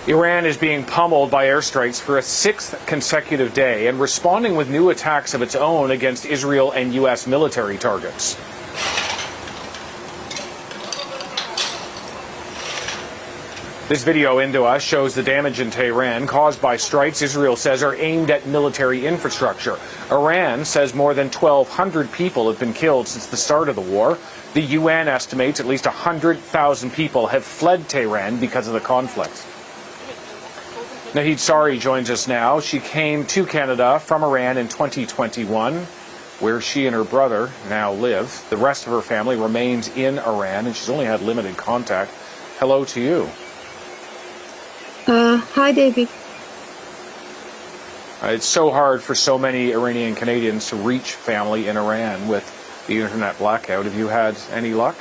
Iran is being pummeled by airstrikes for a sixth consecutive day and responding with new attacks of its own against Israel and U.S. military targets. This video into us shows the damage in Tehran caused by strikes Israel says are aimed at military infrastructure. Iran says more than 1,200 people have been killed since the start of the war. The UN estimates at least 100,000 people have fled Tehran because of the conflict. Nahid Sari joins us now. She came to Canada from Iran in 2021, where she and her brother now live. The rest of her family remains in Iran, and she's only had limited contact. Hello to you. Hi, David. It's so hard for so many Iranian Canadians to reach family in Iran with the internet blackout. Have you had any luck?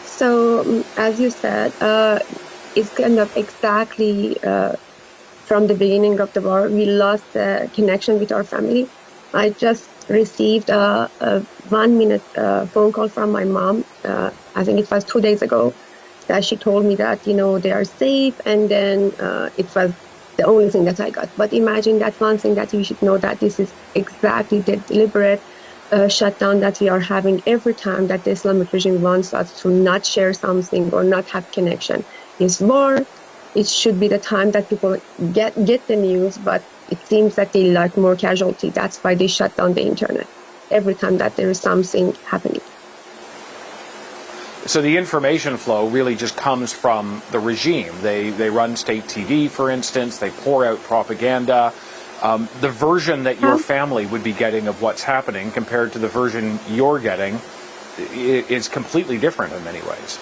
So, as you said, it's kind of exactly from the beginning of the war, we lost connection with our family. I just received a 1-minute phone call from my mom. I think it was 2 days ago. That she told me that, they are safe, and then it was the only thing that I got. But imagine that one thing that you should know, that this is exactly the deliberate shutdown that we are having every time that the Islamic regime wants us to not share something or not have connection. It's war. It should be the time that people get the news, but it seems that they like more casualty. That's why they shut down the internet every time that there is something happening. So the information flow really just comes from the regime. They run state TV, for instance. They pour out propaganda. The version that your family would be getting of what's happening compared to the version you're getting is completely different in many ways.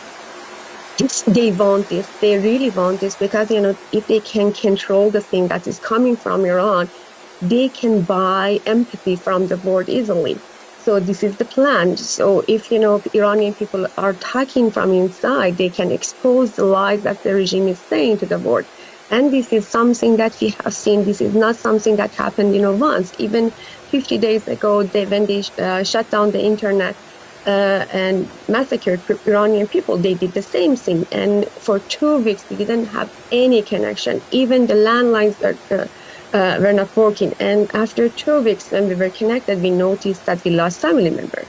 They want this. They really want this because, if they can control the thing that is coming from Iran, they can buy empathy from the world easily. So this is the plan. So if, Iranian people are talking from inside, they can expose the lies that the regime is saying to the world. And this is something that we have seen. This is not something that happened, once. Even 50 days ago, when they shut down the internet and massacred Iranian people, they did the same thing. And for 2 weeks, we didn't have any connection. Even the landlines were not working. And after 2 weeks, when we were connected, we noticed that we lost family member.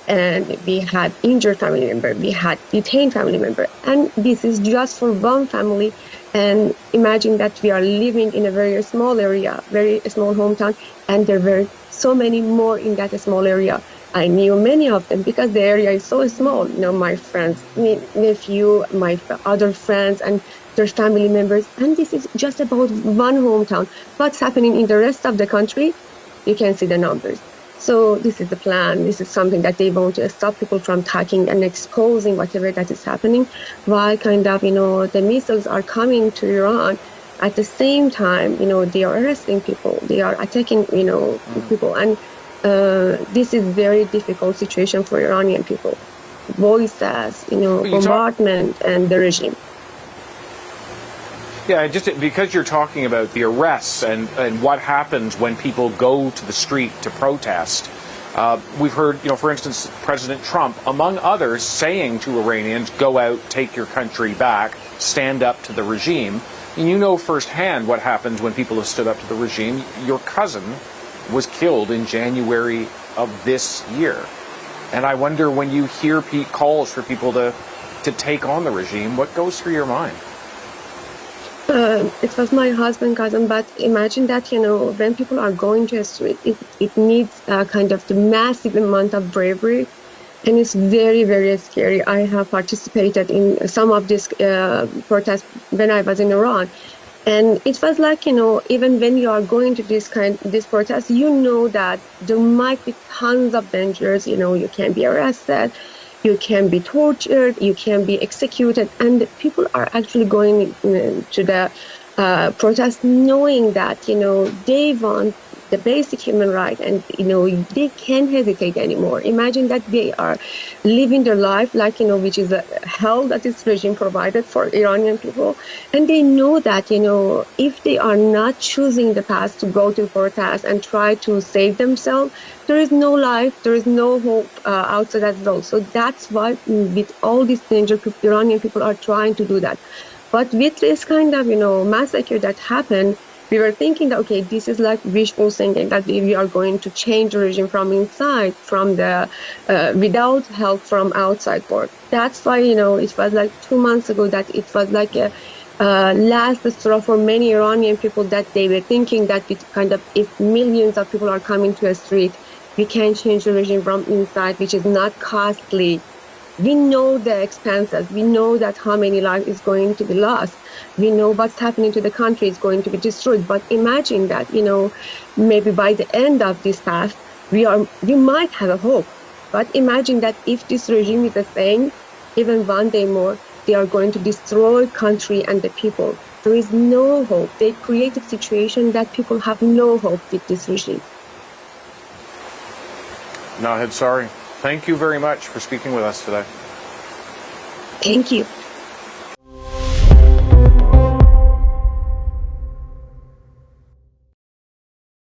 And we had injured family member. We had detained family member. And this is just for one family. And imagine that we are living in a very small area, very small hometown, and there were so many more in that small area. I knew many of them because the area is so small. My friends, nephew, my other friends, and their family members. And this is just about one hometown. What's happening in the rest of the country, you can see the numbers. So this is the plan. This is something that they want to stop people from talking and exposing whatever that is happening, while the missiles are coming to Iran. At the same time, they are arresting people. They are attacking, people. And this is very difficult situation for Iranian people. Voices, bombardment and the regime. Yeah, just because you're talking about the arrests and what happens when people go to the street to protest, we've heard, for instance, President Trump, among others, saying to Iranians, go out, take your country back, stand up to the regime. And you know firsthand what happens when people have stood up to the regime. Your cousin was killed in January of this year. And I wonder, when you hear calls for people to take on the regime, what goes through your mind? It was my husband's cousin, but imagine that, when people are going to a street, it needs kind of the massive amount of bravery, and it's very, very scary. I have participated in some of these protests when I was in Iran, and it was like, even when you are going to this protest, that there might be tons of dangers. You can be arrested, you can be tortured, you can be executed, and people are actually going to the protest knowing that, they want the basic human right, and, they can't hesitate anymore. Imagine that they are living their life like, which is a hell that this regime provided for Iranian people. And they know that, if they are not choosing the path to go to protest and try to save themselves, there is no life, there is no hope outside as well. So that's why with all this danger, Iranian people are trying to do that. But with this kind of, massacre that happened, we were thinking that, okay, this is like wishful thinking, that we are going to change the regime from inside, from the without help from outside world. That's why, it was like 2 months ago that it was like a last straw for many Iranian people, that they were thinking that if millions of people are coming to a street, we can change the regime from inside, which is not costly. We know the expenses. We know that how many lives is going to be lost. We know what's happening to the country is going to be destroyed. But imagine that, maybe by the end of this path, we might have a hope. But imagine that if this regime is the same, even one day more, they are going to destroy country and the people. There is no hope. They create a situation that people have no hope with this regime. Nahed Sari, thank you very much for speaking with us today. Thank you.